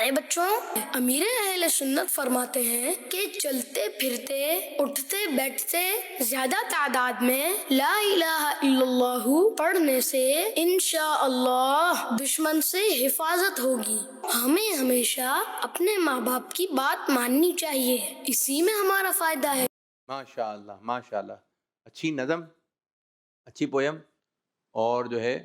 پیارے بچوں، امیر اہل سنت فرماتے ہیں کہ چلتے پھرتے اٹھتے بیٹھتے زیادہ تعداد میں لا الہ الا اللہ پڑھنے سے انشاءاللہ دشمن سے حفاظت ہوگی۔ ہمیں ہمیشہ اپنے ماں باپ کی بات ماننی چاہیے، اسی میں ہمارا فائدہ ہے۔ ماشاءاللہ ماشاءاللہ، اچھی نظم، اچھی پویم، اور جو ہے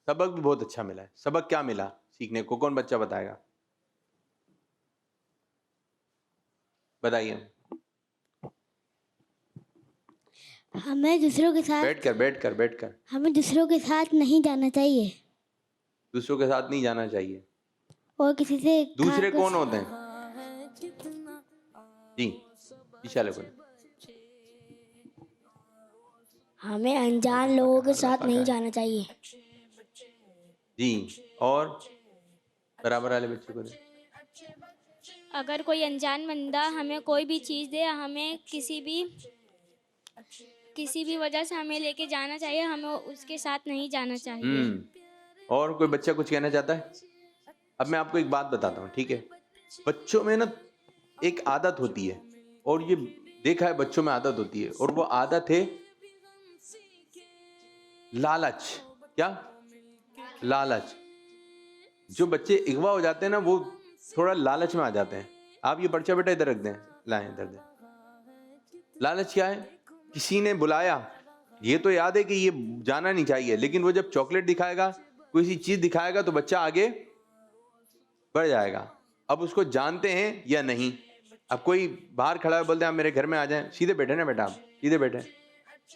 سبق بھی بہت اچھا ملا ہے۔ سبق کیا ملا سیکھنے کو؟ کون بچہ بتائے گا؟ بتائیے۔ ہمیں دوسروں کے ساتھ بیٹھ کر ہمیں دوسروں کے ساتھ نہیں جانا چاہیے، دوسروں کے ساتھ نہیں جانا چاہیے۔ اور کسی سے دوسرے کون ہوتے ہیں؟ جی انشاءاللہ بولیں۔ ہمیں انجان لوگوں کے ساتھ نہیں جانا چاہیے۔ جی، اور برابر والے بچے کو دیں۔ اگر کوئی انجان بندہ ہمیں کوئی بھی چیز دے، ہمیں کسی بھی وجہ سے ہمیں لے کے جانا چاہیے، ہمیں اس کے ساتھ نہیں جانا چاہیے۔ اور کوئی بچہ کچھ کہنا چاہتا ہے؟ اب میں آپ کو ایک بات بتاتا ہوں، ٹھیک ہے؟ بچوں میں نا ایک عادت ہوتی ہے، اور یہ دیکھا ہے بچوں میں عادت ہوتی ہے، اور وہ عادت ہے لالچ۔ کیا؟ لالچ۔ جو بچے اغوا ہو جاتے ہیں نا، وہ تھوڑا لالچ میں آ جاتے ہیں۔ آپ یہ پرچہ بیٹا ادھر رکھ دیں، لائیں ادھر دیں۔ لالچ کیا ہے؟ کسی نے بلایا، یہ تو یاد ہے کہ یہ جانا نہیں چاہیے، لیکن وہ جب چاکلیٹ دکھائے گا، کوئی سی چیز دکھائے گا، تو بچہ آگے بڑھ جائے گا۔ اب اس کو جانتے ہیں یا نہیں؟ اب کوئی باہر کھڑا ہے، بولتے ہیں آپ میرے گھر میں آ جائیں، سیدھے بیٹھے نا بیٹا، آپ سیدھے بیٹھے،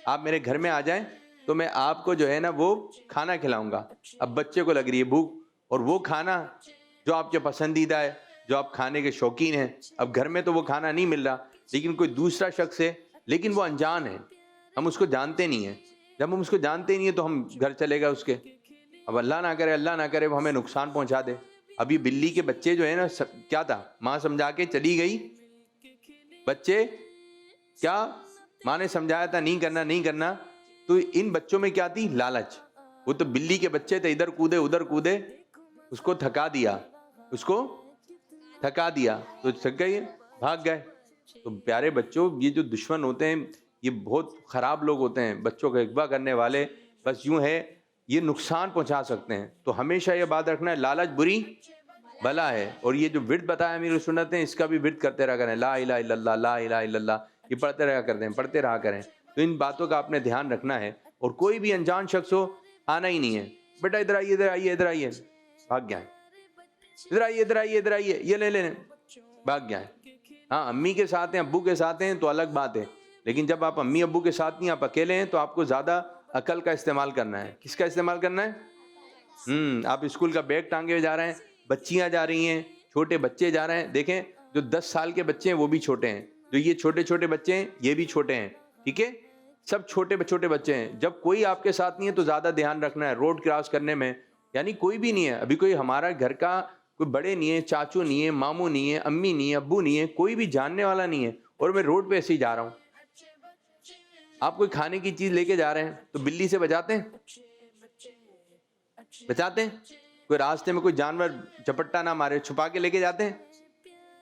آپ میرے گھر میں آ جائیں تو میں آپ کو جو ہے نا وہ کھانا کھلاؤں گا۔ اب بچے کو لگ رہی ہے بھوک، اور وہ کھانا جو آپ کے پسندیدہ ہے، جو آپ کھانے کے شوقین ہیں، اب گھر میں تو وہ کھانا نہیں مل رہا، لیکن کوئی دوسرا شخص ہے، لیکن وہ انجان ہے، ہم اس کو جانتے نہیں ہیں۔ جب ہم اس کو جانتے نہیں ہیں تو ہم گھر چلے گا اس کے، اب اللہ نہ کرے وہ ہمیں نقصان پہنچا دے۔ ابھی بلی کے بچے جو ہے نا، کیا تھا، ماں سمجھا کے چلی گئی، بچے کیا، ماں نے سمجھایا تھا نہیں کرنا، تو ان بچوں میں کیا تھی؟ لالچ۔ وہ تو بلی کے بچے تھے، ادھر کودے، اس کو تھکا دیا، تو تھک گئے، بھاگ گئے۔ تو پیارے بچوں، یہ جو دشمن ہوتے ہیں یہ بہت خراب لوگ ہوتے ہیں، بچوں کا اغوا کرنے والے، بس یوں ہے یہ نقصان پہنچا سکتے ہیں۔ تو ہمیشہ یہ بات رکھنا ہے، لالچ بری بلا ہے۔ اور یہ جو ورد بتایا امیر سنت نے، اس کا بھی ورد کرتے رہا کریں، لا الہ الا اللہ، لا الہ الا اللہ، یہ پڑھتے رہا کریں۔ تو ان باتوں کا آپ نے دھیان رکھنا ہے۔ اور کوئی بھی انجان شخص ہو، آنا ہی نہیں ہے، بیٹا ادھر آئیے، بھاگ گیا ہے، ادھر آئیے، یہ لے، بھاگ گیا ہے۔ ہاں، امی کے ساتھ ہیں، ابو کے ساتھ ہیں تو الگ بات ہے، لیکن جب آپ امی ابو کے ساتھ نہیں، آپ اکیلے ہیں، تو آپ کو زیادہ عقل کا استعمال کرنا ہے۔ کس کا استعمال کرنا ہے؟ آپ اسکول کا بیگ ٹانگے ہوئے جا رہے ہیں، بچیاں جا رہی ہیں، چھوٹے بچے جا رہے ہیں، دیکھیں جو 10 سال کے بچے ہیں وہ بھی چھوٹے ہیں، جو یہ چھوٹے بچے ہیں یہ بھی چھوٹے ہیں، ٹھیک ہے؟ سب چھوٹے بچے ہیں۔ جب کوئی آپ کے ساتھ نہیں ہے تو زیادہ دھیان رکھنا ہے روڈ کراس کرنے میں، یعنی کوئی بھی نہیں ہے، ابھی کوئی ہمارا گھر کا کوئی بڑے نہیں ہے، چاچو نہیں ہے، ماموں نہیں ہے، امی نہیں ہے، ابو نہیں ہے، کوئی بھی جاننے والا نہیں ہے، اور میں روڈ پہ ایسے ہی جا رہا ہوں۔ آپ کوئی کھانے کی چیز لے کے جا رہے ہیں تو بلی سے بچاتے ہیں؟ کوئی راستے میں کوئی جانور جھپٹا نہ مارے، چھپا کے لے کے جاتے ہیں؟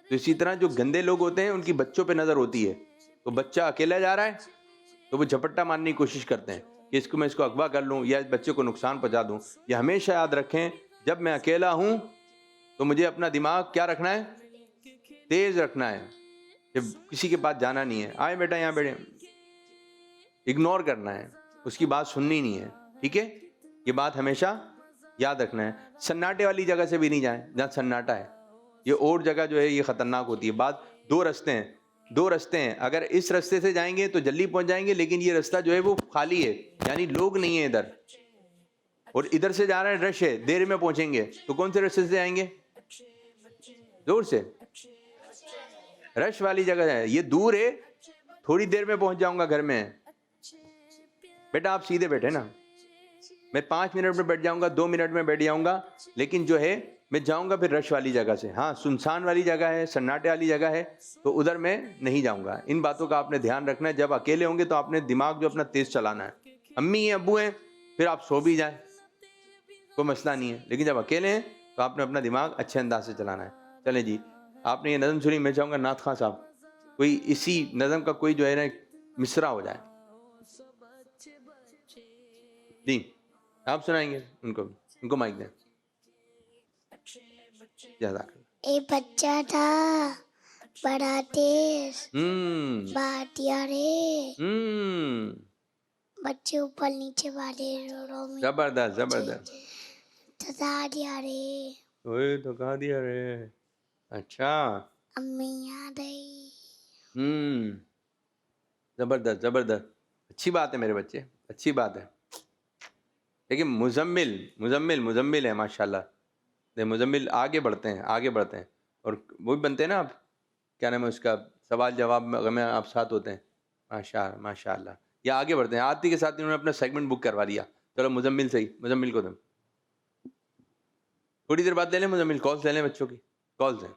تو اسی طرح جو گندے لوگ ہوتے ہیں ان کی بچوں پہ نظر ہوتی ہے، تو بچہ اکیلا جا رہا ہے تو وہ جھپٹا مارنے کی کوشش کرتے ہیں کہ میں اس کو اغوا کر لوں یا اس بچے کو نقصان پہنچا دوں۔ یہ ہمیشہ یاد رکھیں، جب میں اکیلا ہوں تو مجھے اپنا دماغ کیا رکھنا ہے؟ تیز رکھنا ہے۔ جب کسی کے پاس جانا نہیں ہے، آئے بیٹا یہاں بیٹھے، اگنور کرنا ہے، اس کی بات سننی نہیں ہے، ٹھیک ہے؟ یہ بات ہمیشہ یاد رکھنا ہے۔ سناٹے والی جگہ سے بھی نہیں جائیں جہاں سناٹا ہے، یہ اور جگہ جو ہے یہ خطرناک ہوتی ہے۔ دو رستے ہیں، اگر اس رستے سے جائیں گے تو جلدی پہنچ جائیں گے، لیکن یہ رستہ جو ہے وہ خالی ہے، یعنی لوگ نہیں ہیں ادھر، اور ادھر سے جا رہے ہیں رش ہے، دیر میں پہنچیں گے، تو کون سے رستے سے جائیں گے؟ دور سے، رش والی جگہ ہے، یہ دور ہے، تھوڑی دیر میں پہنچ جاؤں گا گھر میں۔ بیٹا آپ سیدھے بیٹھے نا، میں 5 منٹ میں بیٹھ جاؤں گا، 2 منٹ میں بیٹھ جاؤں گا، لیکن جو ہے میں جاؤں گا پھر رش والی جگہ سے۔ ہاں، سنسان والی جگہ ہے، سناٹے والی جگہ ہے، تو ادھر میں نہیں جاؤں گا۔ ان باتوں کا آپ نے دھیان رکھنا ہے۔ جب اکیلے ہوں گے تو آپ نے دماغ جو اپنا تیز چلانا ہے۔ امی ہیں، ابو ہیں، پھر آپ سو بھی جائیں، کوئی مسئلہ نہیں ہے، لیکن جب اکیلے ہیں تو آپ نے اپنا دماغ اچھے انداز سے چلانا ہے. چلیں جی, آپ نے یہ نظم سنی, میں چاہوں گا نعت خواں صاحب کوئی اسی نظم کا کوئی جو ہے نا مصرع ہو جائے. جی آپ سنائیں گے ان کو مائک دیں. جزاک اللہ. ایک بچہ تھا بڑا تیز ہوں باتیا رے ہوں بچے اوپر نیچے والے روڑوں میں زبردست زبردست. تتا دیا رے اوئے تو کہا دیا رے. اچھا امی یاد آئی. زبردست زبردست. اچھی بات ہے میرے بچے, اچھی بات ہے. لیکن مزمل ہے ماشاءاللہ. مزمل آگے بڑھتے ہیں اور وہ بھی بنتے ہیں نا. آپ کیا نام ہے اس کا, سوال جواب میں آپ ساتھ ہوتے ہیں. ماشاء اللہ. یا آگے بڑھتے ہیں, آتی کے ساتھ انہوں نے اپنا سیگمنٹ بک کروا لیا. چلو مزمل صحیح, مزمل کو دیں. تھوڑی دیر بعد لے لیں مزمل, کالز لے لیں بچوں کی, کالز ہیں.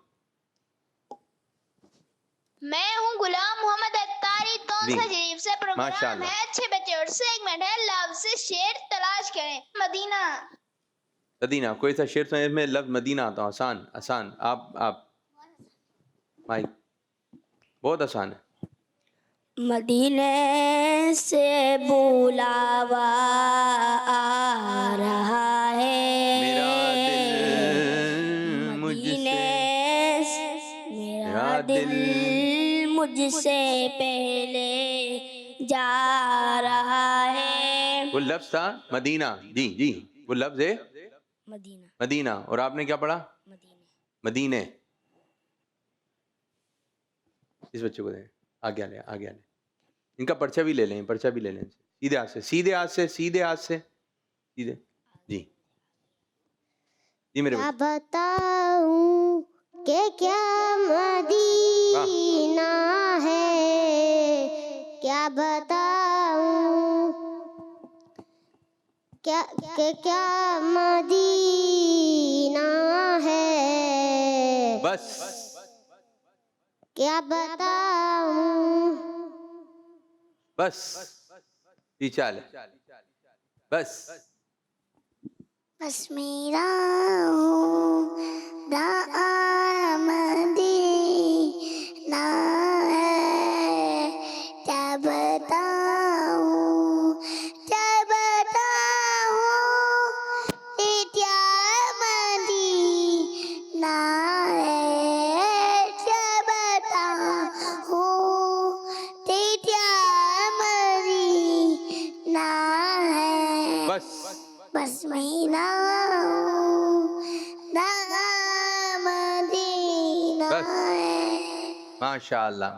میں ہوں غلام محمد اتاری تونسا شریف سے. پروگرام ہے اچھے بچے اور سیگمنٹ ہے لفظ سے شعر تلاش کریں. مدینہ کوئی سا شعر سنیں میں لفظ مدینہ آتا ہوں. آسان. آپ مائک بہت آسان ہے. مدینے سے بلاوا آ رہا ہے میرا دل میرا دل مجھ سے پہلے جا رہا ہے. وہ لفظ تھا مدینہ. جی وہ لفظ ہے مدینہ. اور آپ نے کیا پڑھا؟ مدینے. اس بچے کو دیں, آگے آنے. ان کا پرچہ بھی لے لیں. سیدھے ہاتھ سے. جی میرے کیا بتاؤں کہ کیا مدینہ ہے, کیا بتاؤں کیا مدینہ ہے, بس کیا بتاؤں. پیچھے لے. بس میرا ہوں مدینہ ہے, کیا بتاؤں کیا مدینہ ہے, کیا بتاؤں مدینہ ہے. بس مدینہ ہے. ماشاء اللہ.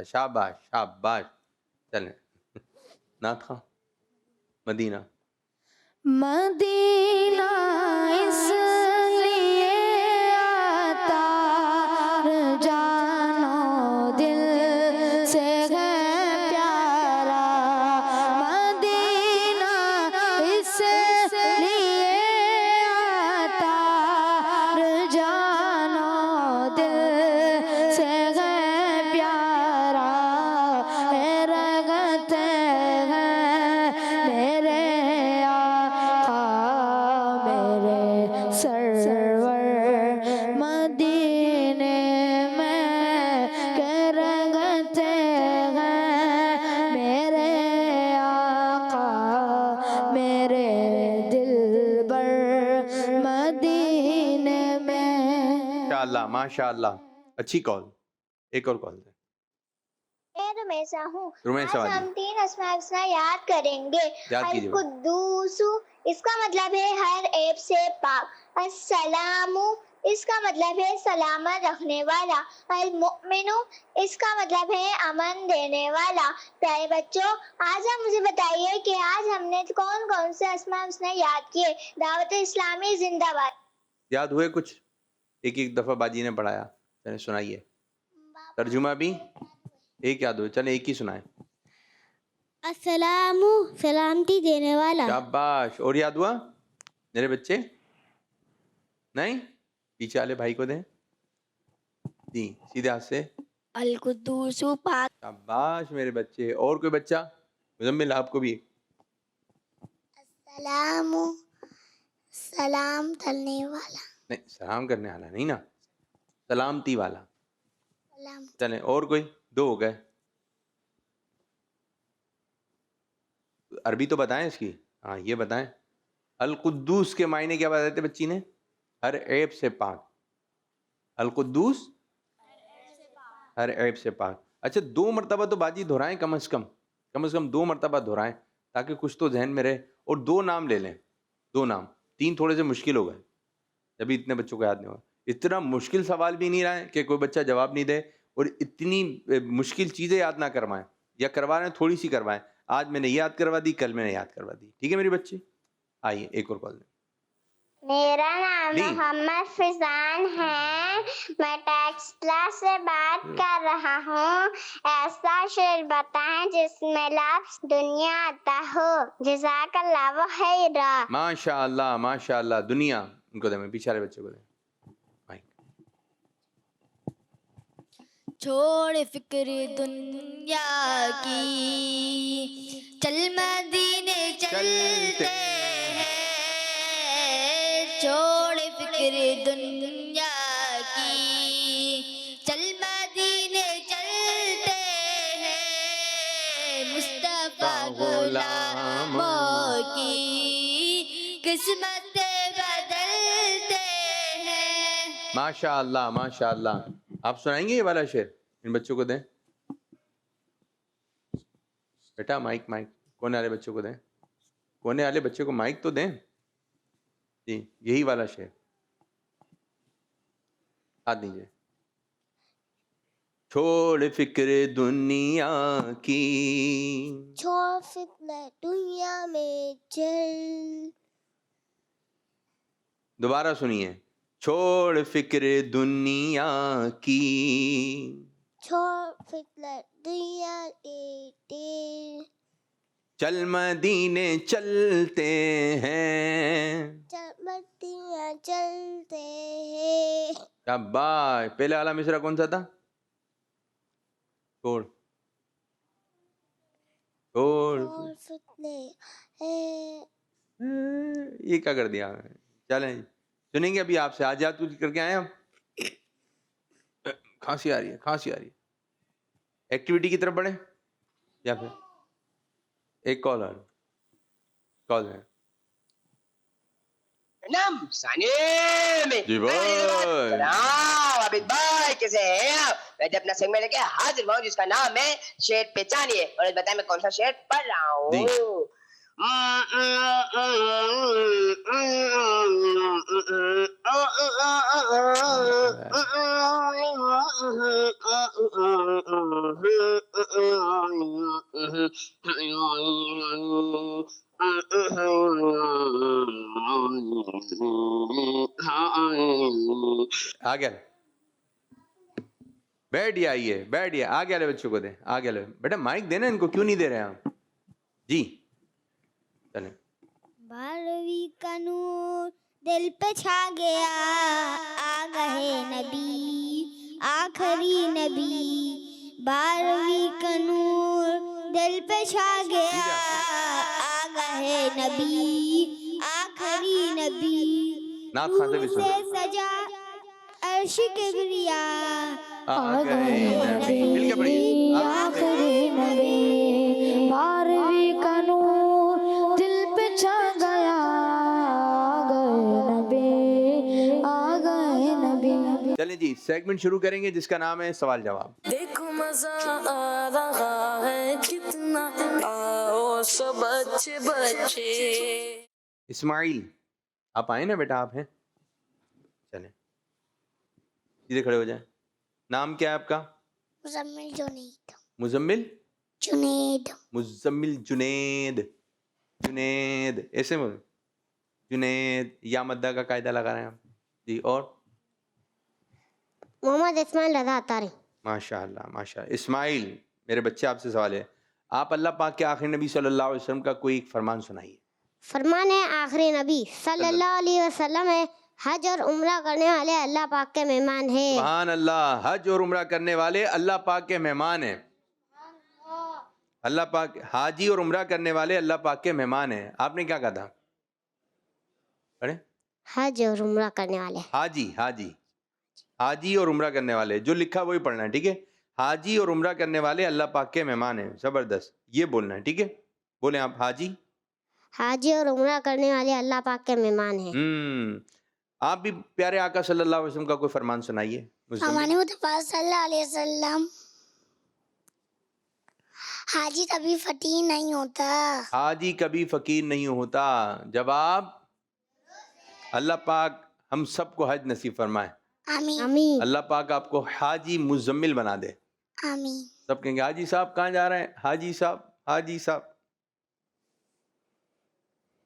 شاباش. چلیں نعت خواں. مدینہ اس لیے آتا جانو دل سے ہے پیارا. مدینہ اس لیے آتا جانو دل سے ہے پیارا. رغبتے ہیں میرے سرور مدینے میں کہ رنگتے ہیں میرے آقا میرے دلبر مدینے میں. ماشاء اللہ. اچھی کال. ایک اور کال دیں. میں رمیشہ ہوں. رمیشہ آج ہم 3 اسماء الحسنی یاد کریں گے. القدوس اس کا مطلب ہے ہر عیب سے پاک. السلام اس کا مطلب ہے سلامت رکھنے والا. المؤمن اس کا مطلب ہے امن دینے والا. پیارے بچوں, آج آپ مجھے بتائیے کہ آج ہم نے کون سے اسماء الحسنی یاد کیے. دعوت اسلامی زندہ باد. یاد ہوئے کچھ؟ ایک دفعہ باجی نے پڑھایا, چلیں سنائیے. ترجمہ بھی ایک یاد ہوئے, چلیں ایک ہی سنائیں. السلام سلامتی دینے والا. شاباش. اور یاد ہوا میرے بچے؟ نہیں, پیچھے والے بھائی کو دیں. جی سیدھے ہاتھ سے. القدوس پاک. شاباش میرے بچے. اور کوئی بچہ؟ مزمل آپ کو بھی. السلام سلام ڈالنے والا. نہیں سلام کرنے والا نہیں نا, سلامتی والا. سلام. چلیں اور کوئی, 2 ہو گئے. عربی تو بتائیں اس کی. ہاں یہ بتائیں القدوس کے معنی کیا بتائے تھے بچی نے؟ ہر عیب سے پاک. القدوس ہر عیب سے پاک. اچھا 2 مرتبہ تو باجی دہرائیں کم از کم 2 مرتبہ دہرائیں تاکہ کچھ تو ذہن میں رہے. اور 2 نام لے لیں, 2 نام. 3 تھوڑے سے مشکل ہو گئے, جبھی اتنے بچوں کو یاد نہیں ہوگا. اتنا مشکل سوال بھی نہیں رہا ہے کہ کوئی بچہ جواب نہیں دے, اور اتنی مشکل چیزیں یاد نہ کروائیں, یا کروا رہے ہیں تھوڑی سی کروائیں. آج میں نے یاد کروا دی, کل میں نے یاد کروا دی. ٹھیک ہے میری بچی؟ آئیے ایک اور کال دیں. میرا نام محمد فضان ہے, میں ٹیکسلا سے بات کر رہا ہوں. ایسا شعر بتائیں جس میں لفظ دنیا آتا ہو. جزاک اللہ خیرا. ماشاء اللہ ماشاء اللہ. دنیا ان کو دیں, میں پیچھے والے بچے کو دیں. چھوڑ فکر دنیا کی, چل مدینے چلتے ہیں. چھوڑ فکر دنیا کی, چل مدینے چلتے ہیں. مصطفیٰ غلاموں کی قسمت بدلتے ہیں. ماشاء اللہ ماشاء اللہ. آپ سنائیں گے یہ والا شعر؟ ان بچوں کو دیں بیٹا, مائک کونے والے بچوں کو دیں, کونے والے بچے کو مائک تو دیں. جی یہی والا شعر ہاتھ دیجیے. چھوڑ فکر دنیا کی, چھوڑ فتنہ دنیا میں چل. دوبارہ سنیے. چھوڑ فکر دنیا کی, چھوڑ فتنہ دنیا کے تیر. چل مدینے چلتے ہیں. چل مدینے چلتے ہیں. شاباش. پہلے والا مصرع کون سا تھا؟ چھوڑ فتنے. یہ کیا کر دیا. چلیں سنیں گے ابھی آپ سے. آج یاد کچھ کر کے آئے ہم. کھانسی آ رہی ہے. ایکٹیویٹی کی طرف بڑھیں یا پھر ایک کال ہے. نام سانیم. جی بھائی. سلام عابد بھائی, کیسے ہیں آپ؟ میں جب اپنا سیگمنٹ لے کے حاضر ہوں جس کا نام ہے شعر پہچانیے, اور بتائیں میں کون سا شعر پڑھ رہا ہوں. آگے بیٹھیے. آئیے آگے والے بچوں کو دیں. آگے والے بیٹا مائک دینا ان کو, کیوں نہیں دے رہے آپ؟ جی چلیں. 12ویں کا نور دل پہ چھا گیا, آ گئے نبی آخری نبی. 12ویں کا نور دل پہ چھا گیا, آ گئے نبی آخری نبی. نور سے سجا عرش کبریا, آ گئے نبی آخری نبی. 12ویں کا نور دل پہ چھا گیا, آ گئے نبی. چلیں جی سیگمنٹ شروع کریں گے جس کا نام ہے سوال جواب. دیکھو مزہ آ رہا ہے کتنا, آؤ سب بچے. اسماعیل آپ آئے نا بیٹا, آپ ہیں, چلیں سیدھے کھڑے ہو جائیں. نام کیا ہے آپ کا؟ مزمل جنید. مزمل جنید. مزمل جنید ایسے بول. جنید یا مدہ کا قاعدہ لگا رہے ہیں آپ. جی اور محمد اسماعیل رضا اتاری. ماشاء اللہ ماشاء اللہ. اسماعیل میرے بچے آپ سے سوال ہے, آپ اللہ پاک کے آخری نبی صلی اللہ علیہ وسلم کا کوئی ایک فرمان سنائیے. فرمان آخری نبی صلی اللہ علیہ وسلم ہے, حج اور عمرہ کرنے والے اللہ پاک کے مہمان ہیں. سبحان اللہ. حج اور عمرہ کرنے والے اللہ پاک کے مہمان ہیں. اللہ پاک حاجی اور عمرہ کرنے والے اللہ پاک کے مہمان ہیں. آپ نے کیا کہا تھا؟ حج اور عمرہ کرنے والے. حاجی حاجی حاجی اور عمرہ کرنے والے، جو لکھا وہی پڑھنا ہے، ٹھیک ہے. حاجی اور عمرہ کرنے والے اللہ پاک کے مہمان ہیں. زبردست، یہ بولنا ہے، ٹھیک ہے. بولیں آپ، حاجی. حاجی اور عمرہ کرنے والے اللہ پاک کے مہمان ہیں. آپ بھی پیارے آقا صلی اللہ علیہ وسلم کا کوئی فرمان سنائیے. ہمارے مصطفیٰ صلی اللہ علیہ وسلم، حاجی کبھی فقیر نہیں ہوتا. حاجی کبھی فقیر نہیں ہوتا. جواب، اللہ پاک ہم سب کو حج نصیب فرمائے. آمین آمین. اللہ پاک آپ کو حاجی مزمل بنا دے. آمین. سب کہیں گے حاجی صاحب کہاں جا رہے ہیں؟ حاجی صاحب، حاجی صاحب.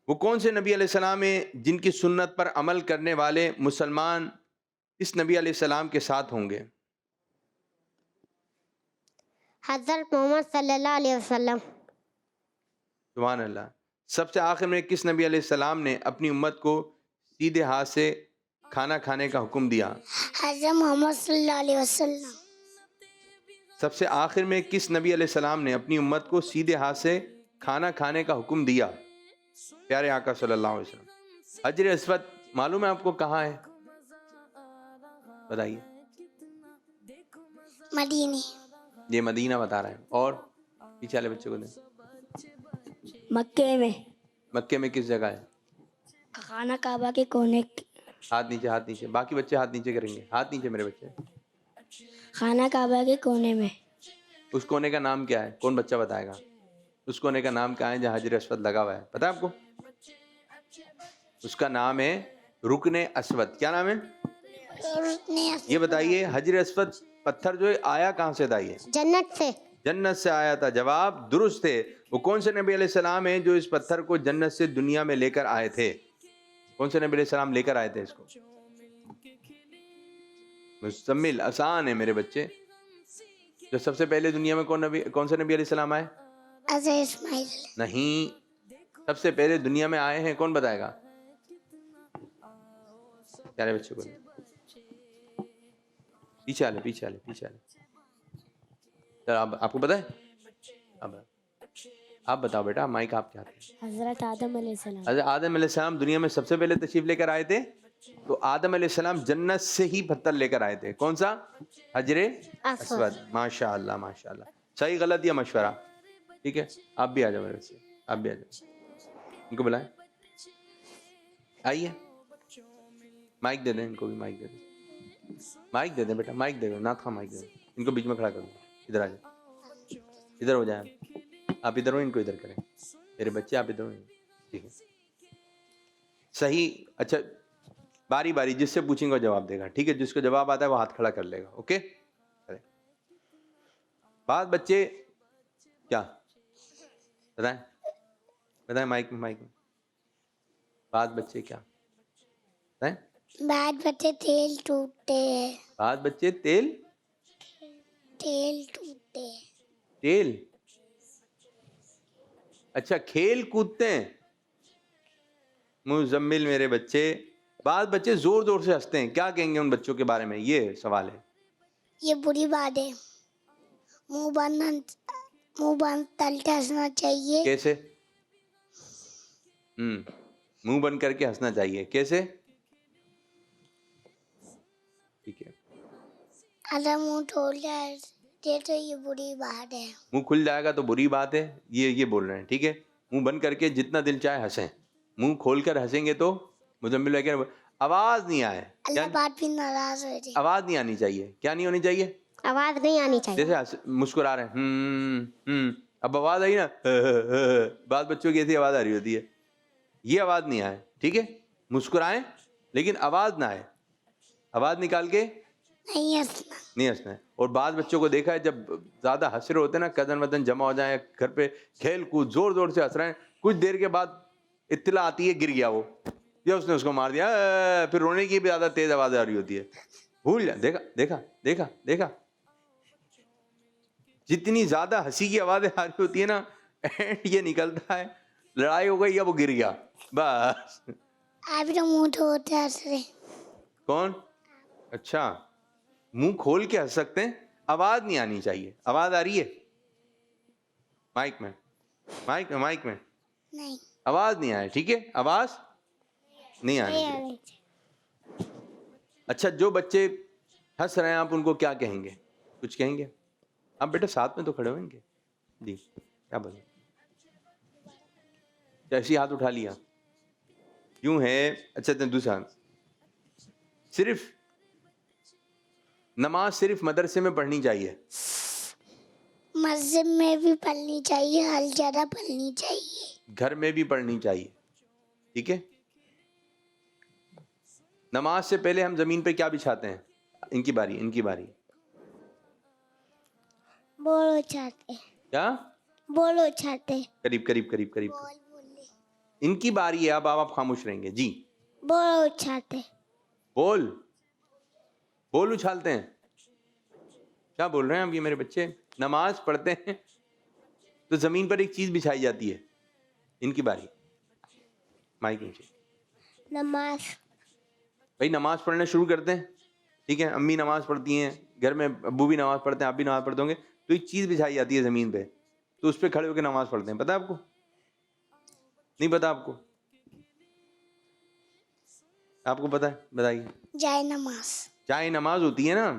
وہ کون سے نبی علیہ السلام ہیں جن کی سنت پر عمل کرنے والے مسلمان اس نبی علیہ السلام کے ساتھ ہوں گے؟ حضرت محمد صلی اللہ علیہ وسلم. سبحان اللہ. سب سے آخر میں کس نبی علیہ السلام نے اپنی امت کو سیدھے ہاتھ سے کھانا کھانے کا حکم دیا؟ حضرت محمد صلی اللہ علیہ وسلم. سب سے آخر میں کس نبی علیہ السلام نے اپنی امت کو سیدھے ہاتھ سے کھانا کھانے کا حکم دیا؟ پیارے آقا صلی اللہ علیہ وسلم. حجر اسود معلوم ہے آپ کو کہاں ہے؟ بتائیے. مدینے. یہ مدینہ بتا رہے ہیں. اور پیچھے والے بچے کو دیں. مکے میں. مکے میں کس جگہ ہے؟ خانہ کعبہ کے کونے. ہاتھ نیچے، ہاتھ نیچے. باقی بچے ہاتھ نیچے کریں گے. ہاتھ نیچے میرے بچے. خانہ کعبہ کے کونے میں. اس کونے کا نام کیا ہے؟ کون بچہ بتائے گا؟ اس کونے کا نام کیا ہے جہاں حجر اسود لگا ہوا ہے؟ پتہ ہے آپ کو؟ اس کا نام ہے رکن اسود. کیا نام ہے؟ یہ بتائیے، حجر اسود پتھر جو ہے آیا کہاں سے تھا؟ یہ جنت سے. جنت سے آیا تھا. جواب درست ہے. وہ کون سے نبی علیہ السلام ہیں جو اس پتھر کو جنت سے دنیا میں لے کر آئے تھے؟ کون سے نبی علیہ السلام لے کر آئے تھے اس کو؟ مزمل. آسان ہے میرے بچے. جو سب سے پہلے دنیا میں کون سے نبی علیہ السلام آئے؟ حضرت اسماعیل. نہیں، سب سے پہلے دنیا میں آئے ہیں، کون بتائے گا؟ پیارے بچے کو پیچھے والے، پیچھے والے، پیچھے والے. آپ کو پتا ہے؟ آپ بتاؤ بیٹا، مائک آپ کیا ہیں؟ حضرت آدم علیہ السلام. حضرت آدم علیہ السلام دنیا میں سب سے پہلے تشریف لے کر آئے تھے. تو آدم علیہ السلام جنت سے ہی پتھر لے کر آئے تھے. کون سا؟ حجر اسود. ماشاء اللہ ماشاء اللہ. صحیح غلط یا مشورہ؟ ٹھیک ہے، آپ بھی آ جاؤ میرے سے. آپ بھی آ جاؤ. ان کو بلائیں. آئیے، مائک دے دیں ان کو بھی. مائک دے دیں، مائک دے دیں بیٹا. مائک دے دیں. نعت خواہ مائک دے دیں. ان کو بیچ میں کھڑا کر دیں. ادھر آ جائیں، ادھر ہو جائیں. آپ ادھر ہو، ان کو ادھر کریں. میرے بچے آپ ادھر ہو. ٹھیک ہے، صحیح. اچھا، باری باری جس سے پوچھیں گے جواب دے گا. ٹھیک ہے، جس کو جواب آتا ہے وہ ہاتھ کھڑا کر لے گا. اوکے. بات بچے کیا بتائیں؟ بتائیں مائک میں، مائک میں. بات بچے کیا بتائیں؟ بات بچے تیل ٹوٹتے ہیں. بات بچے تیل ٹوٹتے ہیں. تیل. اچھا، کھیل کودتے ہیں. مزمل میرے بچے، بعض بچے زور زور سے ہنستے ہیں. کیا کہیں گے ان بچوں کے بارے میں؟ یہ سوال ہے. یہ بری بات ہے. منہ بند تلتے ہنسنا چاہیے. کیسے؟ منہ بند کر کے ہنسنا چاہیے. کیسے؟ ٹھیک ہے. اگر منہ کھول جائے تو یہ بری بات ہے. منہ کھل جائے گا تو بری بات ہے، یہ بول رہے ہیں. ٹھیک ہے، منہ بند کر کے جتنا دل چاہے ہنسیں. منہ کھول کر ہنسیں گے تو مزمل بھائی کہہ رہے آواز نہیں آئے. اللہ بات بھی ناراض ہو جائے. آواز نہیں آنی چاہیے. کیا نہیں ہونی چاہیے؟ آواز نہیں آنی چاہیے. جیسے مسکرا رہے ہیں، اب آواز آئی نا، بعض بچوں کی ایسی آواز آ رہی ہوتی ہے. یہ آواز نہیں آئے. ٹھیک ہے، مسکرائیں لیکن آواز نہ آئے. آواز نکال کے نہیں ہنسنا ہے. اور بعض بچوں کو دیکھا ہے جب زیادہ ہنس رہے ہوتے ہیں نا، کزن ودن جمع ہو جائیں گھر پہ، کھیل کود زور زور سے ہنس رہے ہیں، کچھ دیر کے بعد اطلاع آتی ہے گر گیا وہ، یا اس نے اس کو مار دیا، پھر رونے کی بھی زیادہ تیز آواز آ رہی ہوتی ہے. بھول جائیں. دیکھا دیکھا دیکھا دیکھا. جتنی زیادہ ہنسی کی آوازیں آ رہی ہوتی ہے نا، یہ نکلتا ہے لڑائی ہو گئی یا وہ گر گیا بس. آپ تو منہ دھوتے ہنس رہے. کون؟ اچھا، منہ کھول کے ہنس سکتے ہیں، آواز نہیں آنی چاہیے. آواز آ رہی ہے؟ مائک میں، مائک میں، مائک میں نہیں. آواز نہیں آئے. ٹھیک ہے، آواز نہیں آنے چاہیے. اچھا جو بچے ہنس رہے ہیں آپ ان کو کیا کہیں گے؟ کچھ کہیں گے آپ؟ بیٹا ساتھ میں تو کھڑے ہوئیں گے. جی کیا بولیں؟ ایسی ہاتھ اٹھا لیا یوں ہے. اچھا دوسرا، صرف نماز صرف مدرسے میں پڑھنی چاہیے؟ مسجد میں بھی پڑھنی چاہیے، ہر جگہ پڑھنی چاہیے، گھر میں بھی پڑھنی چاہیے. ٹھیک ہے. نماز سے پہلے ہم زمین پہ کیا بچھاتے ہیں؟ ان کی باری. بولو چاہتے، کیا بولو چاہتے، قریب. ان کی باری ہے، اب آپ خاموش رہیں گے. جی بولو چاہتے. بول اچھالتے ہیں. کیا بول رہے ہیں اب یہ میرے بچے؟ نماز پڑھتے ہیں تو زمین پر ایک چیز بچھائی جاتی ہے. ان کی باری. مائک نیچے. نماز. بھائی نماز پڑھنا شروع کرتے ہیں. ٹھیک ہے. امی نماز پڑھتی ہیں، گھر میں ابو بھی نماز پڑھتے ہیں، آپ بھی نماز پڑھتے ہوں گے. تو ایک چیز بچھائی جاتی ہے زمین پہ، تو اس پہ کھڑے ہو کے نماز پڑھتے ہیں. پتہ ہے آپ کو؟ نہیں پتا آپ کو؟ آپ کو پتا ہے؟ بتائیے. جائے نماز. چاہے نماز ہوتی ہے نا،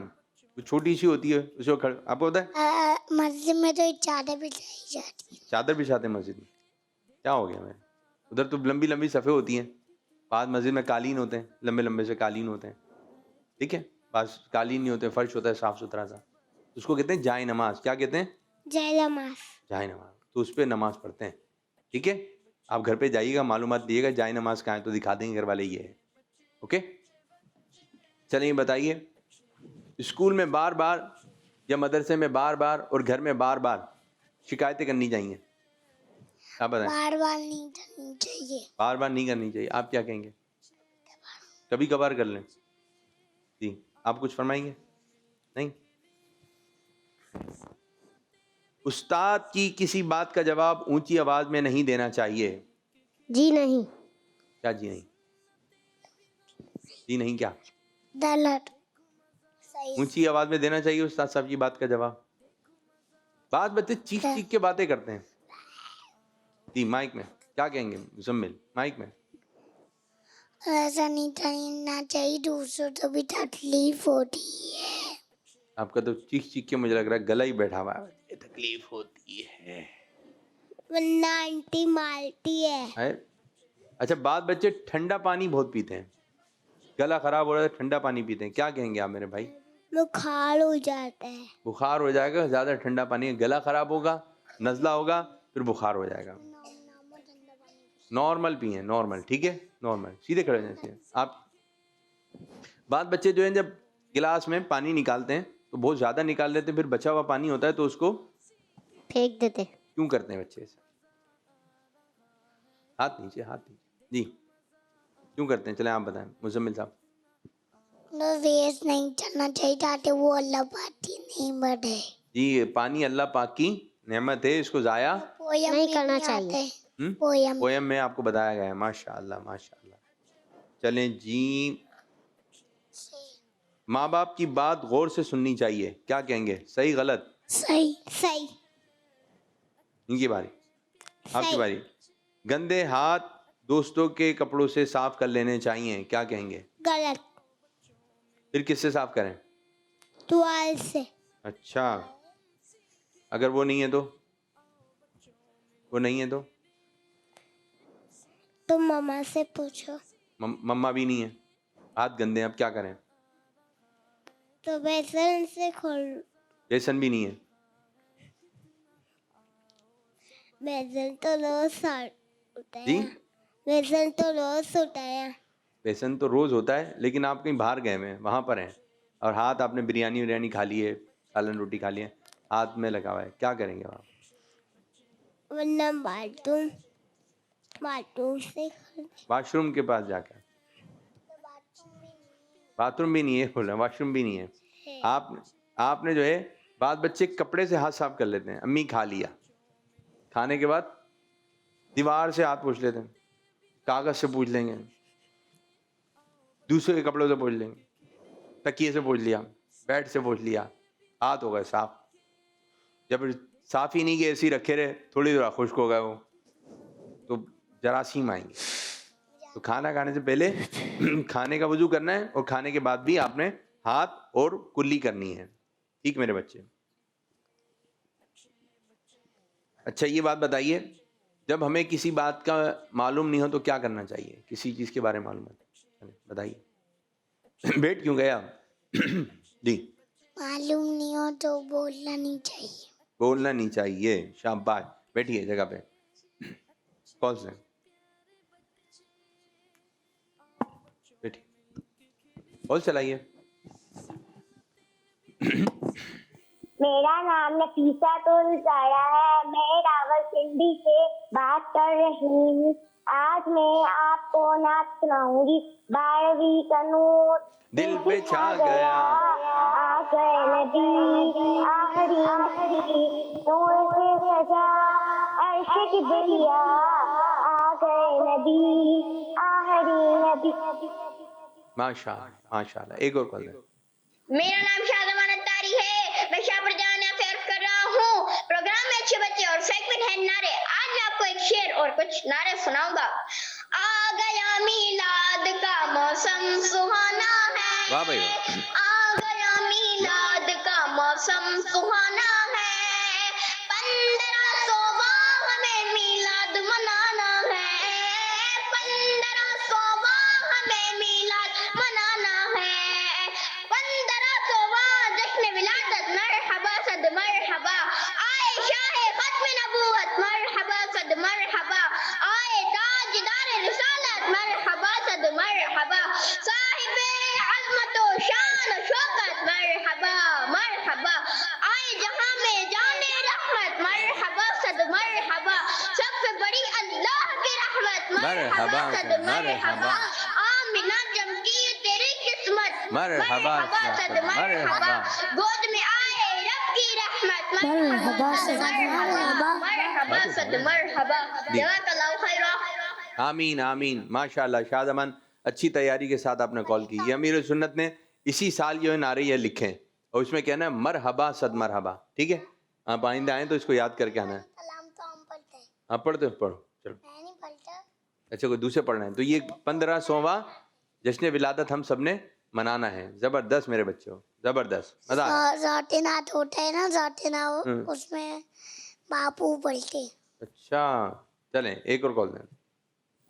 وہ چھوٹی سی ہوتی ہے، اس کو کھڑے. آپ کو پتا ہے؟ مسجد میں تو چادر بچھائی جاتی ہے. چادر بچھاتے ہیں مسجد میں. کیا ہو گیا؟ میں ادھر تو لمبی لمبی صفیں ہوتی ہیں، بعض مسجد میں قالین ہوتے ہیں، لمبے لمبے سے قالین ہوتے ہیں. ٹھیک ہے. بعض قالین نہیں ہوتے، فرش ہوتا ہے صاف ستھرا سا، اس کو کہتے ہیں جائے نماز. کیا کہتے ہیں؟ جائے نماز. جائے نماز. تو اس پہ نماز پڑھتے ہیں. ٹھیک ہے. آپ گھر پہ جائیے گا، معلومات دیے گا جائے نماز کہاں ہے تو دکھا دیں گے گھر والے یہ ہے. اوکے. چلیے بتائیے، اسکول میں بار بار یا مدرسے میں بار بار اور گھر میں بار بار شکایتیں کرنی چاہیے؟ آپ بتائیں. بار بار نہیں کرنی چاہیے. بار بار نہیں کرنی چاہیے. آپ کیا کہیں گے؟ کبھی کبھار کر لیں. جی آپ کچھ فرمائیں گے؟ نہیں. استاد کی کسی بات کا جواب اونچی آواز میں نہیں دینا چاہیے؟ جی نہیں. کیا جی نہیں؟ جی نہیں کیا؟ غلط. اونچی آواز میں دینا چاہیے استاد صاحب کی بات کا جواب. بعض بچے چیخ چیخ کے باتیں کرتے ہیں. جی مائک میں کیا کہیں گے؟ مزمل مائک میں. ایسا نہیں کرنا چاہیے، دوسروں کو بھی تکلیف ہوتی ہے. آپ کا تو چیخ چیخ کے مجھے لگ رہا ہے گلا ہی بیٹھا ہوا ہے. تکلیف ہوتی ہے، ورنہ آنٹی مارتی ہے. اچھا بعض بچے ٹھنڈا پانی بہت پیتے ہیں، گلا خراب ہو رہا ہے ٹھنڈا پانی پیتے ہیں. کیا کہیں گے آپ میرے بھائی؟ بخار ہو جاتا ہے. بخار ہو جائے گا، زیادہ ٹھنڈا پانی، گلا خراب ہوگا، نزلہ ہوگا، پھر بخار ہو جائے گا. نارمل پئیں، نارمل. ٹھیک ہے. نارمل. سیدھے کھڑے ہو جائیں. آپ بعض بچے جو ہیں جب گلاس میں پانی نکالتے ہیں تو بہت زیادہ نکال لیتے ہیں، پھر بچا ہوا پانی ہوتا ہے تو اس کو پھینک دیتے. کیوں کرتے ہیں بچے ایسا؟ ہاتھ نیچے. جی کیوں کرتے ہیں؟ چلیں آپ بتائیں مزمل صاحب. ویسٹ نہیں کرنا چاہیے تاکہ وہ اللہ پاک نہیں بڑھے. جی پانی اللہ پاک کی نعمت ہے، اس کو ضائع نہیں کرنا چاہیے. پویم میں آپ کو بتایا گیا ہے. ماشاء اللہ ماشاء اللہ. چلیں جی. ماں باپ کی بات غور سے سننی چاہیے. کیا کہیں گے؟ صحیح غلط؟ صحیح. ان کی باری. آپ کی باری. گندے ہاتھ دوستوں کے کپڑوں سے صاف کر لینے چاہیے. کیا کہیں گے؟ غلط. پھر کس سے صاف کریں؟ ٹوال سے. اچھا اگر وہ نہیں ہے تو؟ وہ نہیں ہے تو ماما سے پوچھو. مما بھی نہیں ہے، ہاتھ گندے ہیں، اب کیا کریں؟ تو بیسن سے کھول. بیسن بھی نہیں ہے. بیسن تو روز ہوتا جی ہے. بیسن تو روز ہوتا ہے. بیسن تو روز ہوتا ہے لیکن آپ کہیں باہر گئے ہوئے ہیں، وہاں پر ہیں، اور ہاتھ آپ نے بریانی کھا لی ہے، سالن روٹی کھا لی ہے، ہاتھ میں لگا ہوا ہے. کیا کریں گے آپ؟ ورنہ باتوں سے. واش روم کے پاس جا کر. باتھ روم بھی نہیں ہے، بول رہے ہیں واش روم بھی نہیں ہے. آپ نے جو ہے بعض بچے کپڑے سے ہاتھ صاف کر لیتے ہیں. امی کھا لیا، کھانے کے بعد دیوار سے ہاتھ پوچھ لیتے ہیں، کاغذ سے پوچھ لیں گے، دوسرے کے کپڑوں سے پوچھ لیں گے، تکیے سے پوچھ لیا، بیڈ سے پوچھ لیا، ہاتھ ہو گئے صاف. جب صاف ہی نہیں کہ ایسے ہی رکھے رہے، تھوڑی دیر خشک ہو گئے وہ تو جراثیم آئیں گے. تو کھانا کھانے سے پہلے کھانے کا وضو کرنا ہے اور کھانے کے بعد بھی آپ نے ہاتھ اور کلی کرنی ہے. ٹھیک میرے بچے؟ اچھا یہ بات بتائیے، جب ہمیں کسی بات کا معلوم نہیں ہو تو کیا کرنا چاہیے؟ کسی چیز کے بارے میں معلومات بتائیے. بیٹھ کیوں گیا؟ جی معلوم نہیں ہو تو بولنا نہیں چاہیے. بولنا نہیں چاہیے. شاباش، بیٹھیے جگہ پہ. کون سے بیٹھیے، کال چلائیے. میرا نام نفیسہ الزارا ہے. میں راولپنڈی سے بات کر رہی ہوں. آج میں آپ کو نعت سناؤں گی. 12ویں کا نور دل پہ چھا گیا، آ گئے نبی آخری نبی، نور سے سجا عرش کی بلیا، آ گئے نبی آخری نبی. ماشاء اللہ ماشاء اللہ. ایک اور کال ہے. میرا نام شادمان اتاری ہے. میں شاہ پر جانا فیض کر رہا ہوں. پروگرام میں اچھے بچے اور سیگمنٹ ہے نعرے. آج میں آپ کو ایک شعر اور کچھ نعرے سناؤں گا. آ گیا میلاد کا موسم سہانا ہے، واہ بھائی واہ. آ گیا میلاد کا موسم سہانا ہے. 1500 ہمیں میلاد منانا ہے، 1500 ہمیں میلاد منانا ہے. 1500 جشن ولادت مرحبا صد مرحبا. آئے شاہ ختم نبوت مرحبا صد مرحبا. آئے تاجدار رسالت مرحبا صد مرحبا. صاحب عظمت و شان و شوکت مرحبا مرحبا. آئے جہاں میں جان رحمت مرحبا صد مرحبا. سب سے بڑی اللہ کی رحمت مرحبا صد مرحبا. آمینہ چمکی تیری قسمت مرحبا صد مرحبا. گود میں آئے رب کی رحمت مرحبا صد مرحبا. مرحبا صد مرحبا. جزاک اللہ خیرا. آمین آمین. ماشاء اللہ شاد امن، اچھی تیاری کے ساتھ آپ نے کال کی. یہ امیر سنت نے اسی سال جو ہے نعرے یہ لکھے اور اس میں کہنا ہے مرحبا صد مرحبا. ٹھیک ہے، آپ آئندہ آئیں تو اس کو یاد کر کے آنا ہے. کلام تو ہم پڑھتے ہیں. آپ پڑھتے ہو؟ پڑھو چلو. میں نہیں پڑھتا. اچھا کوئی دوسرے پڑھنا ہے تو یہ 1500واں جشن ولادت ہم سب نے منانا ہے. زبردست میرے بچے ہو، زبردست، مزہ آ. ذات نعت ہوتا ہے نا، ذات نعت اس میں باپو پڑھتے. اچھا چلیں ایک اور کال دیں.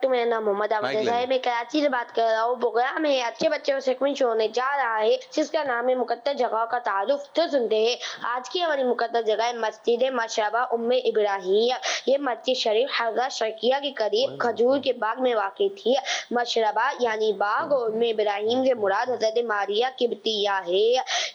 تو میرا نام محمد عابد ہے. میں کراچی سے بات کر رہا ہوں. پروگرام میں اچھے بچے اور سیگمنٹ ہونے جا رہا ہے جس کا نام ہے مقدس جگہ کا تعارف. تو سنتے ہیں. آج کی ہماری مقدس جگہ ہے مسجد مشربہ ام ابراہیم. یہ مسجد شریف حضرت شرقیہ کے قریب کھجور کے باغ میں واقع تھی. مشربہ یعنی باغ اور ام ابراہیم سے مراد حضرت ماریہ قبطیہ ہے.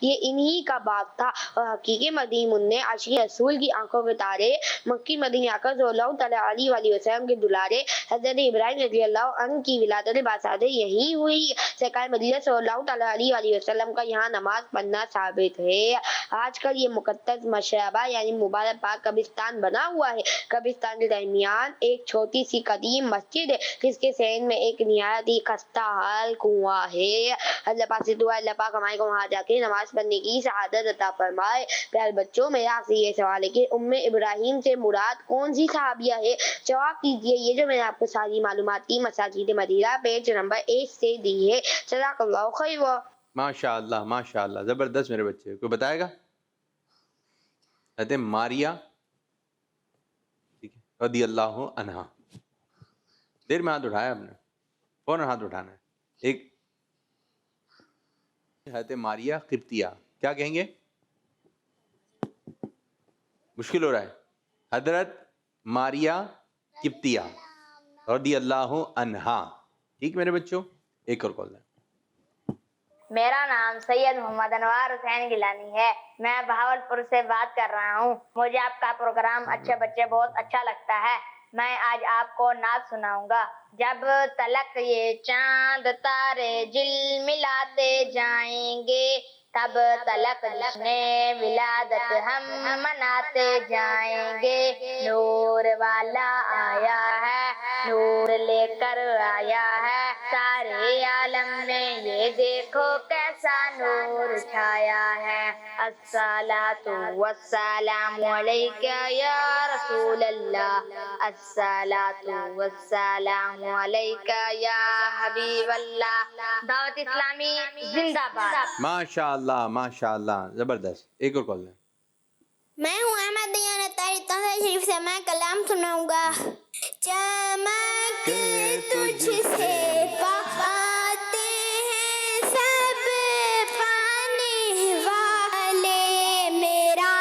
یہ انہی کا باغ تھا اور حقیقی مدینہ منع عاشق رسول کی آنکھوں کے تارے مکی مدینہ آقا صلی اللہ تعالیٰ علیہ وسلم کے دلارے حضرت ابراہیم رضی اللہ عنہ کی ولادت باسعادت یہی ہوئی. سرکار مدینہ صلی اللہ تعالیٰ علیہ وسلم کا یہاں نماز پڑھنا ثابت ہے. آج کل یہ مقدس مشربہ یعنی مبارک پاک قبرستان بنا ہوا ہے. قبرستان کے درمیان ایک چھوٹی سی قدیم مسجد ہے جس کے صحن میں ایک نہایت ہی خستہ حال کنواں ہے. اللہ پاک سے دعا اللہ پاک ہمارے کو وہاں جا کے نماز پڑھنے کی سعادت عطا فرمائے. پیارے بچوں میرا آپ سے یہ سوال ہے کہ ام ابراہیم سے مراد کون سی صحابیہ ہے؟ جواب دیجیے. یہ جو میں نے آپ کو ساری معلوماتی مساجد مدینہ پیج نمبر 1 سے دی ہے. جزاک اللہ خیر. ماشاء اللہ ماشاء اللہ، زبردست میرے بچے. کوئی بتائے گا؟ کہتے ہیں ماریا ٹھیک ہے رضی اللہ عنہا. دیر میں ہاتھ اٹھایا آپ نے، فوراً ہاتھ اٹھانا ہے. ایک حضرت ماریہ قبطیہ، کیا کہیں گے؟ مشکل ہو رہا ہے. حضرت ماریہ قبطیہ رضی اللہ عنہا. ٹھیک میرے بچوں، ایک اور کال ہے. میرا نام سید محمد انوار حسین گیلانی ہے. میں بہاولپور سے بات کر رہا ہوں. مجھے آپ کا پروگرام اچھے بچے بہت اچھا لگتا ہے. میں آج آپ کو نعت سناؤں گا. جب تلک یہ چاند تارے جل ملاتے جائیں گے تب تلک جشن ولادت ہم مناتے جائیں گے. نور والا آیا ہے، نور لے کر آیا ہے. سارے عالم میں یہ دیکھو کیسا ایسا نور چھایا ہے. الصلاۃ والسلام علیک یا رسول اللہ. الصلاۃ والسلام علیک یا حبیب اللہ. دعوت اسلامی زندہ باد. ماشاء اللہ ماشاء اللہ، زبردست. ایک اور کال لیں. میں ہوں احمد دیانت طاہر طاہر شریف سے. میں کلام سناؤں گا. چمک تجھ سے پاتے ہیں سب پانے والے، میرا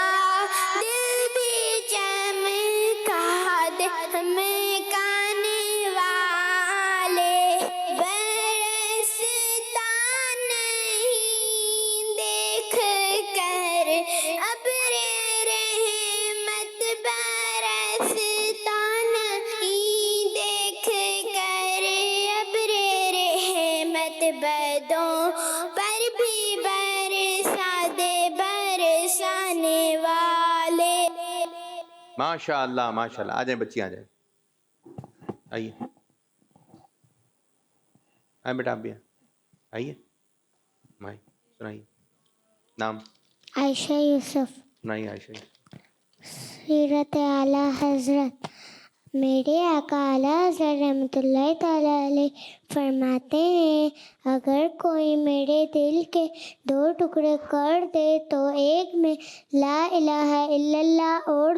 دل بھی چمکا دے چمکانے والے. برستا نہیں دیکھ کر ابر رحمت، برستا نہیں دیکھ کر ابر رحمت، بدوں پر بھی برسا دے برسانے والے. ماشاء اللہ ماشاء اللہ. آ جائیں بچی، آ جائیں. آئیے آئیں بیٹا، آپ بھی آئیے. مائی سنائیے. نام عائشہ یوسف. سنائیے عائشہ. سیرت اعلیٰ حضرت. میرے آقا اعلیٰ حضرت رحمۃ اللہ تعالیٰ علیہ فرماتے ہیں، اگر کوئی میرے دل کے 2 ٹکڑے کر دے تو ایک میں لا الہ الا اللہ اور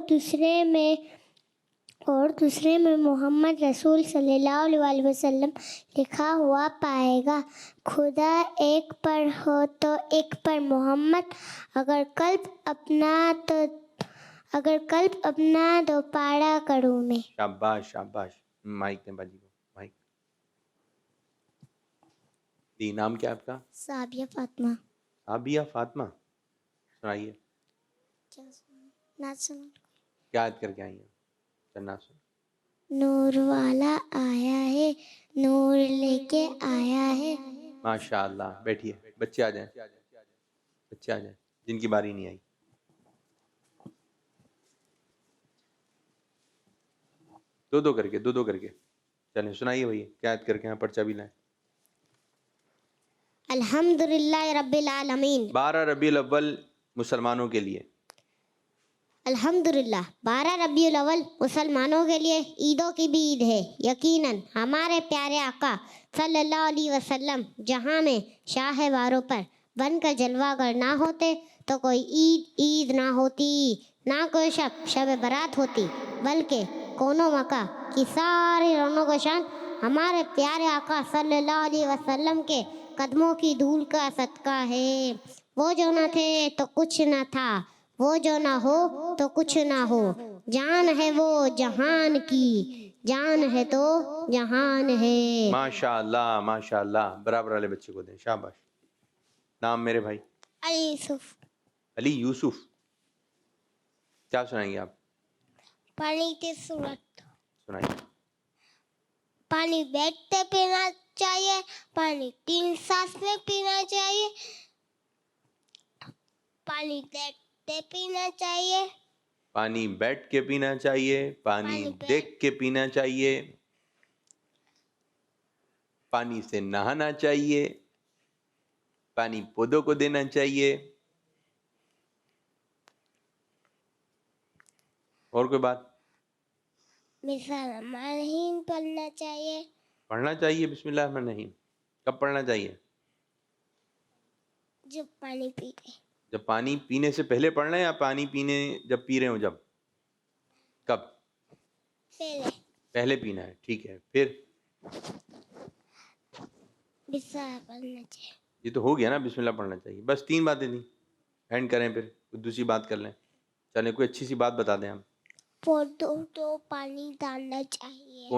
دوسرے میں محمد رسول صلی اللہ علیہ وسلم لکھا ہوا پائے گا. خدا ایک پر ہو تو ایک پر محمد. اگر قلب اپنا تو پاڑا کروں میں. شاباش شاباش. مائک دیں باجی کو، مائک. جی نام کیا آپ کا؟ صابیہ فاطمہ. عابیہ فاطمہ. سنائیے. نعت سنو. کیا یاد کر کے آئی ہیں؟ چلنا سن. نور والا آیا ہے، نور لے کے آیا ہے. ماشاء اللہ. بیٹھیے، بچے آ جائیں، بچے آ جائیں جن کی باری نہیں آئی. دو کر کے چلیں. سنائیے بھائی، کیا یاد کر کے ہیں؟ پرچہ بھی لائیں. الحمدللہ رب العالمین. 12 ربیع الاول مسلمانوں کے لیے. الحمدللہ 12 ربیع الاول مسلمانوں کے لیے عیدوں کی بھی عید ہے. یقیناً ہمارے پیارے آقا صلی اللہ علیہ وسلم جہاں میں شاہ واروں پر بن کر جلوہ گر نہ ہوتے تو کوئی عید نہ ہوتی، نہ کوئی شب برات ہوتی، بلکہ کونوں مکہ کی ساری رونق و شان ہمارے پیارے آقا صلی اللہ علیہ وسلم کے قدموں کی دھول کا صدقہ ہے. وہ جو نہ تھے تو کچھ نہ تھا، وہ جو نہ ہو تو کچھ نہ ہو. جان ہے وہ جہان کی، جان ہے تو جہان ہے. ماشاء اللہ ماشاء اللہ. برابر والے بچے کو دیں. شاباش. نام میرے بھائی؟ علی یوسف. علی یوسف. کیا سنائیں گے آپ؟ پانی کی صورت. سنائیے. پانی بیٹھتے پینا چاہیے، پانی 3 سانس میں پینا چاہیے، پانی دیکھتے پینا چاہیے، پانی بیٹھ کے پینا چاہیے، پانی دیکھ کے پینا چاہیے، پانی سے نہانا چاہیے، پانی پودوں کو دینا چاہیے. اور کوئی بات؟ بسم اللہ الرحمن الرحیم پڑھنا چاہیے. پڑھنا چاہیے بسم اللہ الرحمن الرحیم. کب پڑھنا چاہیے؟ جب پانی پیتے. جب پانی پینے سے پہلے پڑھنا ہے یا پانی پینے جب پی رہے ہوں؟ جب کب؟ پہلے پینا ہے. ٹھیک ہے. پھر بسم اللہ پڑھنا چاہیے. یہ تو ہو گیا نا، بسم اللہ پڑھنا چاہیے. بس 3 باتیں تھیں. اینڈ کریں، پھر کوئی دوسری بات کر لیں. چلیں کوئی اچھی سی بات بتا دیں ہم. پودوں کو پانی ڈالنا چاہیے.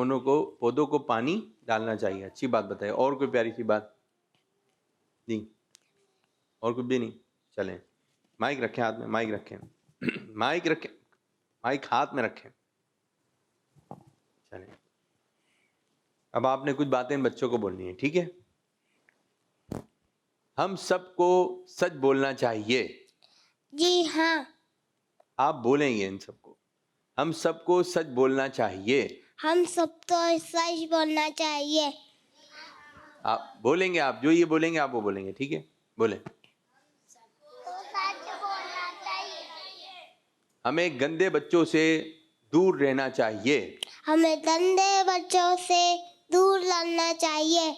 پودوں کو پانی ڈالنا چاہیے. اچھی بات بتائے. اور کوئی پیاری سی بات؟ جی اور کچھ بھی نہیں. چلیں مائک رکھیں ہاتھ میں، مائک رکھیں، مائک رکھیں، مائک ہاتھ میں رکھیں. چلیں اب آپ نے کچھ باتیں بچوں کو بولنی ہے. ٹھیک ہے؟ ہم سب کو سچ بولنا چاہیے. جی ہاں. آپ بولیں گے ان سب کو. ہم سب کو سچ بولنا چاہیے. ہم سب کو سچ بولنا چاہیے. آپ بولیں گے، آپ جو یہ بولیں گے آپ وہ بولیں گے. ٹھیک ہے؟ بولیں. ہمیں گندے بچوں سے دور رہنا چاہیے. ہمیں گندے بچوں سے دور رہنا چاہیے.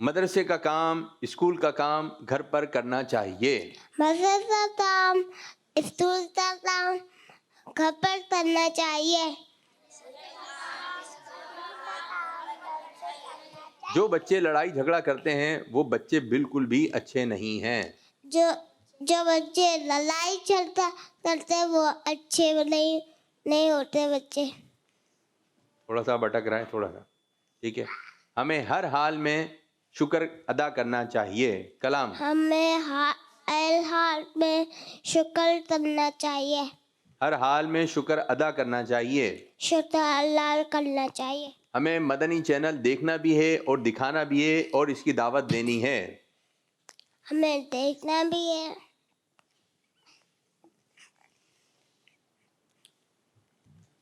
مدرسے کا کام، اسکول کا کام گھر پر کرنا چاہیے. مدرسہ کام، اسکول کا کام گھر پر کرنا چاہیے. جو بچے لڑائی جھگڑا کرتے ہیں وہ بچے بالکل بھی اچھے نہیں ہیں. جو بچے لڑائی چلتا کرتے وہ اچھے نہیں ہوتے بچے. تھوڑا سا بھٹک رہا ہے تھوڑا سا، ٹھیک ہے. ہمیں ہر حال میں شکر ادا کرنا چاہیے. کلام. ہمیں ہر حال میں شکر کرنا چاہیے. ہر حال میں شکر ادا کرنا چاہیے. شکر اللہ کرنا چاہیے. ہمیں مدنی چینل دیکھنا بھی ہے اور دکھانا بھی ہے اور اس کی دعوت دینی ہے. ہمیں دیکھنا بھی ہے.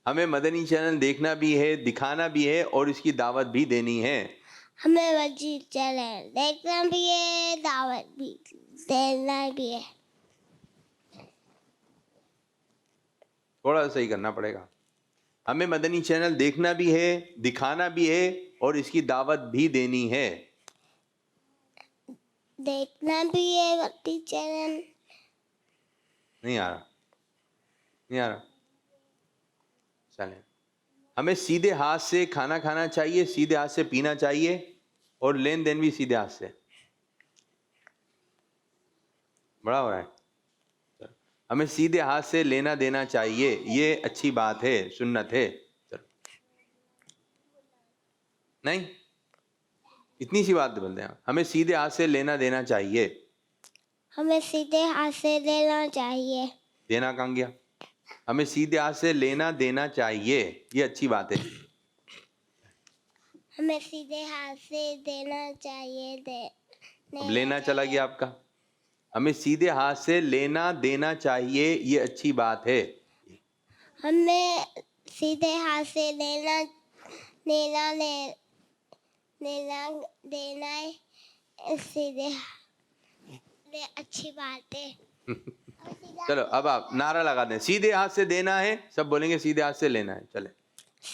ہمیں مدنی چینل دیکھنا بھی ہے، دکھانا بھی ہے اور اس کی دعوت بھی دینی ہے. ہمیں مدنی چینل دیکھنا بھی ہے، دعوت بھی دینا بھی ہے. تھوڑا سا صحیح کرنا پڑے گا. ہمیں مدنی چینل دیکھنا بھی ہے، دکھانا بھی ہے اور اس کی دعوت بھی دینی ہے. دیکھنا بھی ہے مدنی چینل. نہیں آ رہا. چلیں. ہمیں سیدھے ہاتھ سے کھانا کھانا چاہیے، سیدھے ہاتھ سے پینا چاہیے اور لین دین بھی سیدھے ہاتھ سے. بڑا ہو رہا ہے. ہمیں سیدھے ہاتھ سے لینا دینا چاہیے، یہ اچھی بات ہے، سنت ہے. نہیں اتنی سی بات بولتے ہیں. ہمیں سیدھے ہاتھ سے لینا دینا چاہیے. ہمیں سیدھے ہاتھ سے لینا چاہیے. دینا کہاں گیا؟ ہمیں سیدھے ہاتھ سے لینا دینا چاہیے، یہ اچھی بات ہے. ہمیں سیدھے ہاتھ سے دینا چاہیے. اب لینا چلا گیا آپ کا. ہمیں سیدھے ہاتھ سے لینا دینا چاہیے، یہ اچھی بات ہے. ہمیں سیدھے ہاتھ سے لینا دینا ہے، سیدھے اچھی بات ہے. چلو اب آپ نعرہ لگا دیں. سیدھے ہاتھ سے دینا ہے، سب بولیں گے سیدھے ہاتھ سے لینا ہے. چلے.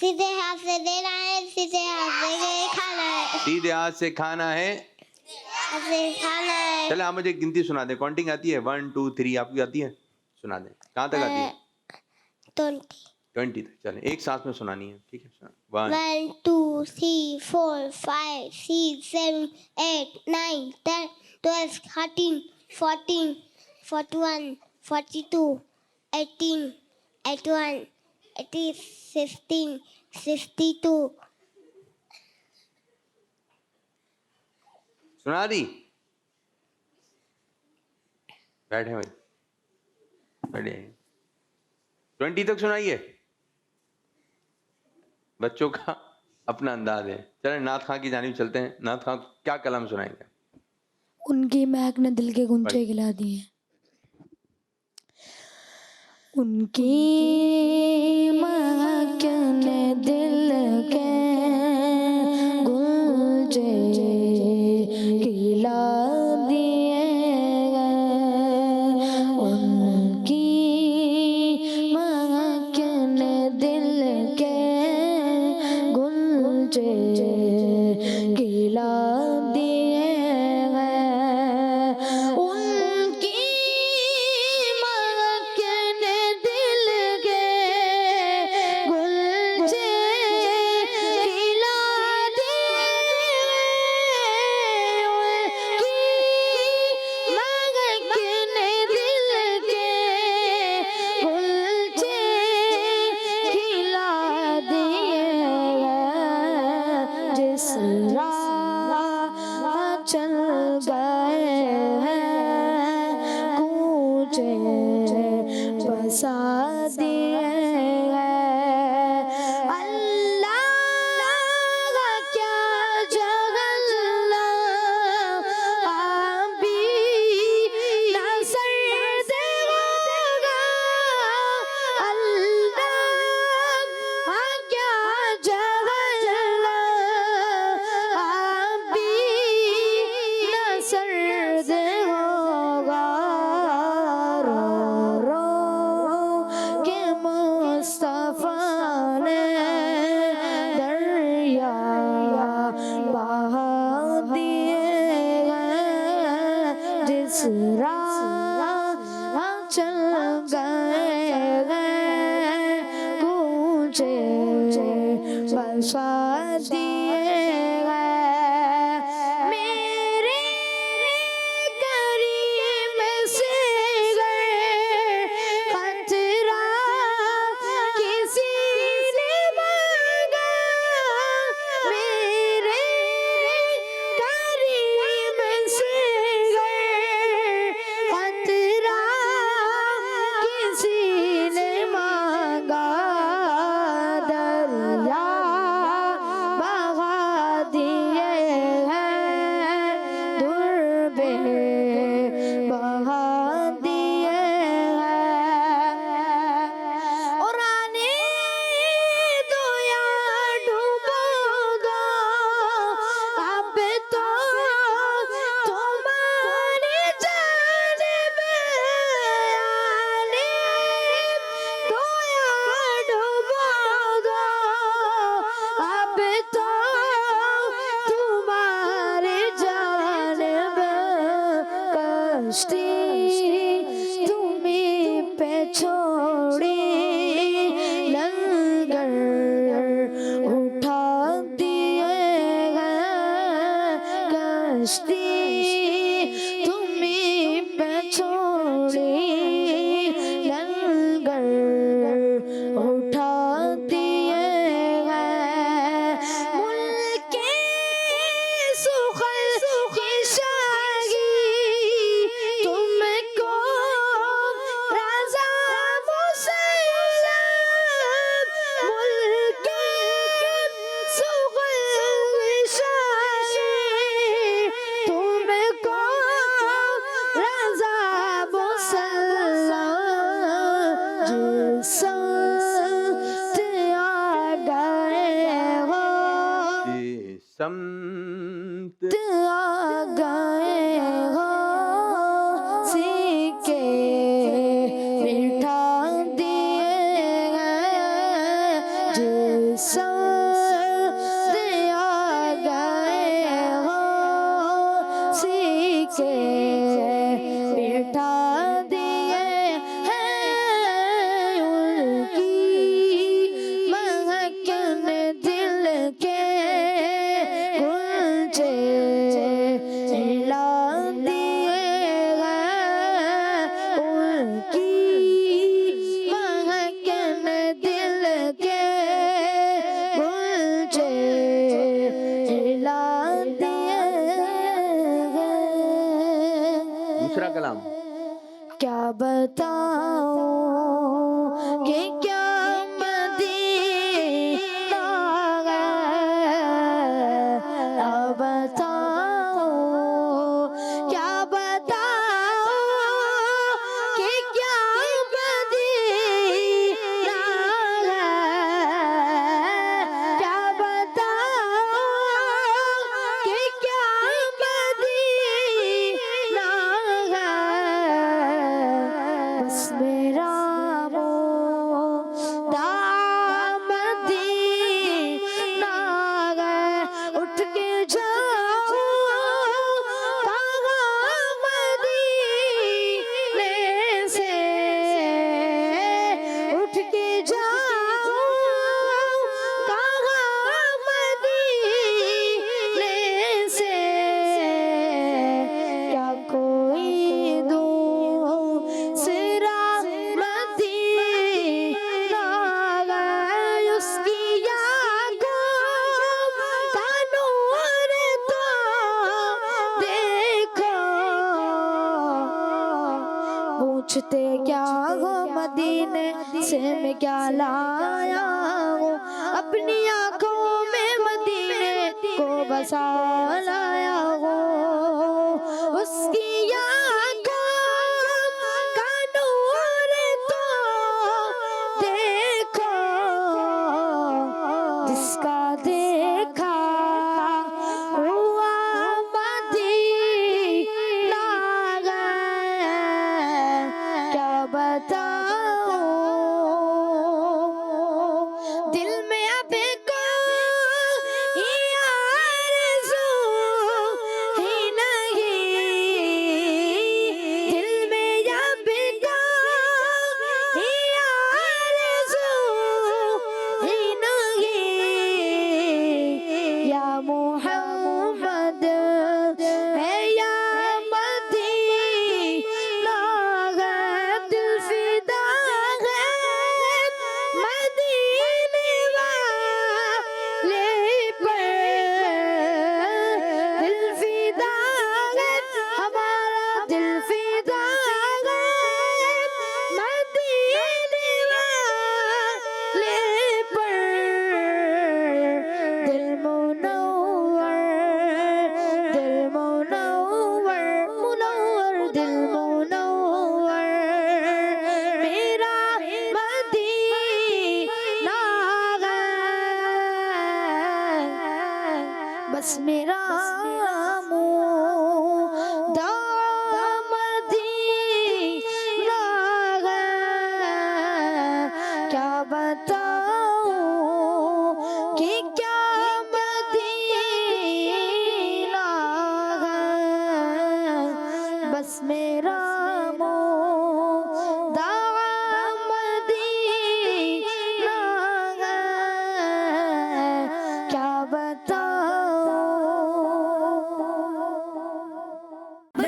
سیدھے ہاتھ سے دینا ہے، سیدھے ہاتھ سے کھانا ہے. سیدھے ہاتھ سے کھانا ہے، کھانا ہے. چلے آپ مجھے گنتی سنا دیں. کاؤنٹنگ آتی ہے 1 2 3 آپ کی آتی ہے؟ سنا دیں. کہاں تک آتی ہے؟ 20 تک. چلیں ایک ساتھ میں سنانی ہے، ٹھیک ہے. 1 2 3 4 5 6 7 8 9 10 12 13 14 41 42 18 81 80 16 62. سنا دی. بیٹھے بھائی بیٹھے. 20 تک سنائیے. بچوں کا اپنا انداز ہے. چلیں نعت خواں کی جانب چلتے ہیں. نعت خواں کیا کلام سنائیں گے؟ ان کی مہک نے دل کے گنچے گلا دیے. ان کی مہک نے دل کے گنچے گلا دیے. ان کی مہک نے دل کے گنچے گلا دیے. ان کی مہک نے دل کے گنچے اسرا چل گئے گونجے بسا دیے گئے میرے کریم سے گئے خطرہ کسی نے مانگا میرے کریم سے گئے خطرہ کسی نے مانگا دریا بہا دیے ہیں دربے بہا دیے ہیں اور آنے دو یا ڈوبو گا اب تو تمہاری جانب آنے دو یا ڈوبو گا اب تو تمہاری جانب کشتی تمہیں پہ چھوڑی لنگر اٹھا دیے گئے کشتی تمہیں پہ چھوڑی لنگر اٹھا دیے گئے ملک سخن کی شاہی تم کو رضا مسلم ملک سخن کی شاہی تم کو رضا مسلم جس سمت آ گئے ہو سمت آ گئے ہو سیکے بٹھا دیے گئے جس سمت آ گئے ہو سیکے بٹھا دیے ہیں ان کی مہکن دل کے گلچے ہلا دیے گئے ان کی مہکن دل کے گلچے ہلا دیے گئے دوسرا کلام کیا بتاؤں کہ کیا مدینہ ہے کیا بتاؤں کیا بتاؤں کہ کیا مدینہ ہے کیا بتاؤں کہ کیا مدینہ ہے بس میرا مدینہ ہے اٹھ کے جاؤ کہاں مدینے سے اٹھ کے جاؤ کہاں مدینے سے کیا کوئی دوسرا مدینہ ہے اس کی آنکھوں کا نور تو دیکھو پوچھتے کیا ہو مدینے سے میں کیا لایا ہوں اپنی آنکھوں میں مدینے کو بسا لایا ہوں اس کی آنکھوں کا نور تو دیکھو جس کا دیکھا ہوا مدینہ ہے کیا بتاؤں دل میں اب کوئی آرزو